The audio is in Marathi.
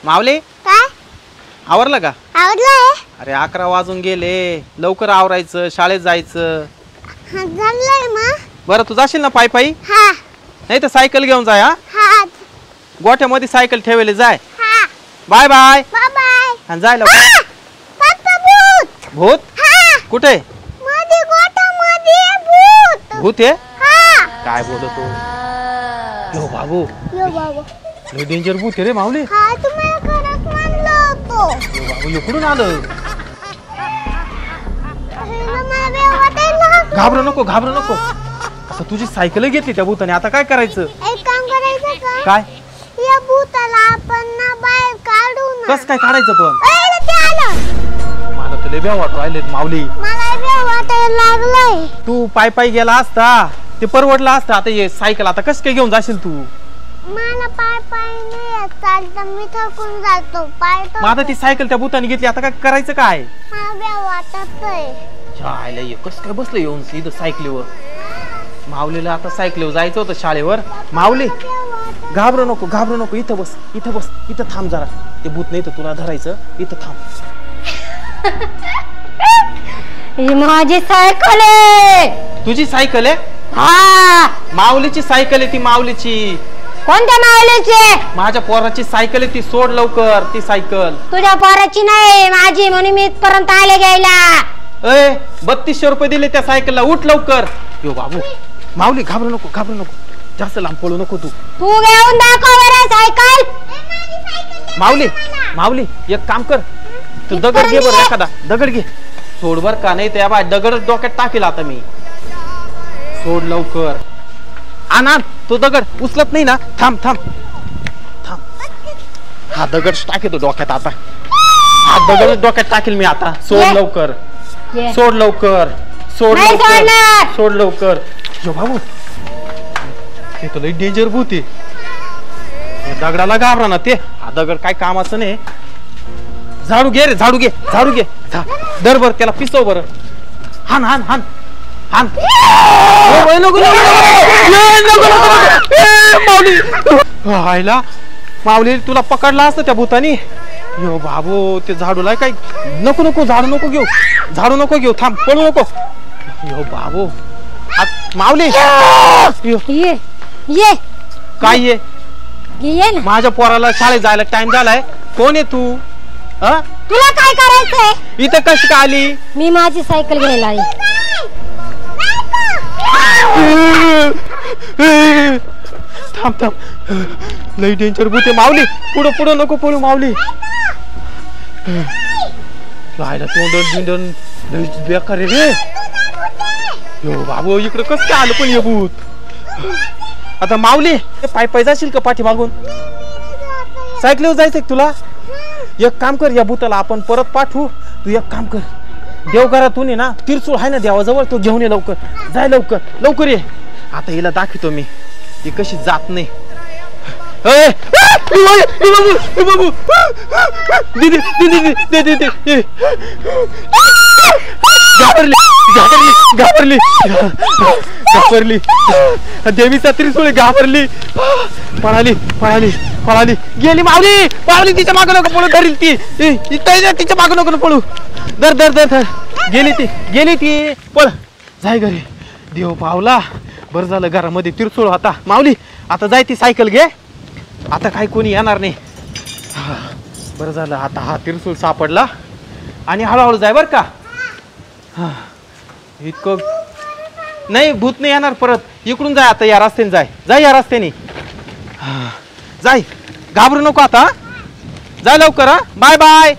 मावले काय आवरलं का? आवडलंय. अरे 11 वाजून गेले, लवकर आवरायचं, शाळेत जायचं. जमलंय मग. बरं तू जाशील ना पायी पायी? हा नाही तर सायकल घेऊन जाय. हा गोठ्यामध्ये सायकल ठेवले जाय. हा बाय बाय. Bye bye. आणि जाय लवकर. पप्पा भूत. भूत हा कुठे? मध्ये गोठ्यामध्ये भूत. भूत आहे? हा काय बोलतो? यो बाबू, यो बाबा. लय डेंजर भूत आहे रे माऊली. हा तुम्हाला खरंच म्हणलं होतो. यो बाबू इकडून आलं. घाबरू नको, घाबरू नको. आता तुझी सायकल घेतली त्या भूताने, आता काय करायचं? एक काम करायचं का? काय? या भूताला आपण ना बाहेर काढू ना. कस काय काढायचं पण? ते आलं. मला तर लय भ्या वाटू राहिलेत माऊली. मला बी वाटायला लागलंय. तू पाय पाय गेला असता ते परवडलं असतं. आता ये सायकल आता कस काय घेऊन जाशील तू? मला पाय पाय नाही चालतं, मी थकून जातो. पाय मग आता ती सायकल त्या भूताने घेतली, आता काय करायचं काय? मला बी वाटतंय. जायला ये कस काय बसलं येऊन इथं सायकलीवर. माऊलीला आता सायकलीवर जायचं होतं शाळेवर. माऊली घाबरू नको, घाबरू नको. इथं बस, इथं बस, इथं थांब जरा. ते भूत नाही तर तुला धरायचं. इथं थांब. ही माझी सायकल आहे. तुझी सायकल आहे? हा माऊलीची सायकल आहे ती. माऊलीची. कोणत्या माऊलीची? माझ्या पोराची सायकल आहे ती. सोड लवकर ती सायकल. तुझ्या पोराची नाही, माझी, म्हणून मी इथपर्यंत आले घ्यायला. 3200 रुपये दिले त्या सायकलला. उठ लवकर. यो बाबू, माऊली घाबरू नको, घाबरू नको. जास्त लांब पळू नको तू. तू घेऊन दाखव बरं सायकल. माऊली, माऊली एक काम कर. तू दगड घे बरं, एखादा दगड घे. सोड बर का, नाही त्या बाय दगड डोक्यात टाकेल आता मी. सोड लवकर. आण तो दगड. उचलत नाही ना? थांब थांब थांब. हा दगड टाकेल डोक्यात आता. हा दगड डोक्यात टाकेल मी आता. सोड लवकर, सोड लवकर, सोड लवकर, सोड लवकर. यो बाबू, ते तर लई डेंजर भूत आहे. दगडाला घाबरा ना ते. हा दगड काय कामाचं नाही. झाडू घे रे, झाडू घे, झाडू घे. दर बर त्याला पिसव बरं. हान हान हान हान. माऊली, माऊली तुला पकडला असतं त्या भूतानी. यो बाबू, ते झाडूला काय नको नको. झाडू नको घेऊ, झाडू नको घेऊ. थांब, पळू नको. यो बाबू, माऊली ये ये काय ये? ये ना. माझ्या पोराला शाळेत जायला टाइम झालाय. कोण आहे तू? तुला काय करायचंय? इथं कशी का आली? मी माझी सायकल घ्यायला आली. थांब थांब, लई डेंजर भूत आहे. माऊली पुढं पुढं नको पळू. माऊली राहिला तोंड बेकार रे. यो बाबू, इकडं कसं काय आलं पण हे भूत? आता माऊली पाय पाय जाशील का पाठी मागून? सायकलीवर जायचंय तुला? एक काम कर, या भूताला आपण परत पाठवू. तू एक काम कर, देवघरातून आहे ना तिरसूळ आहे ना देवाजवळ, तो घेऊन ये लवकर. जाय लवकर, लवकर ये. आता हिला दाखवतो मी ती कशी जात नाही. घाबरली घाबरली घाबरली. देवीचा त्रिशूळ घाबरली. पळाली पळाली पळाली. गेली माऊली. माऊली तिच्या मागं नको पळू. धरील ती. तिच्या मागं नको पळू. धर धर धर धर. गेली ती, गेली ती. पळ, जाय घरी. देव पावला. बरं झालं घरामध्ये त्रिशूळ होता. माऊली आता जाय, ती सायकल घे. आता काही कोणी येणार नाही. बरं झालं आता हा त्रिशूळ सापडला. आणि हळूहळू जाय बर का. हा इतकं नाही, भूत नाही येणार परत. इकडून जाय आता, या रस्त्याने जाय. जाय या रस्त्याने. जाय, घाबरू नको आता. जाय लवकर. Bye bye.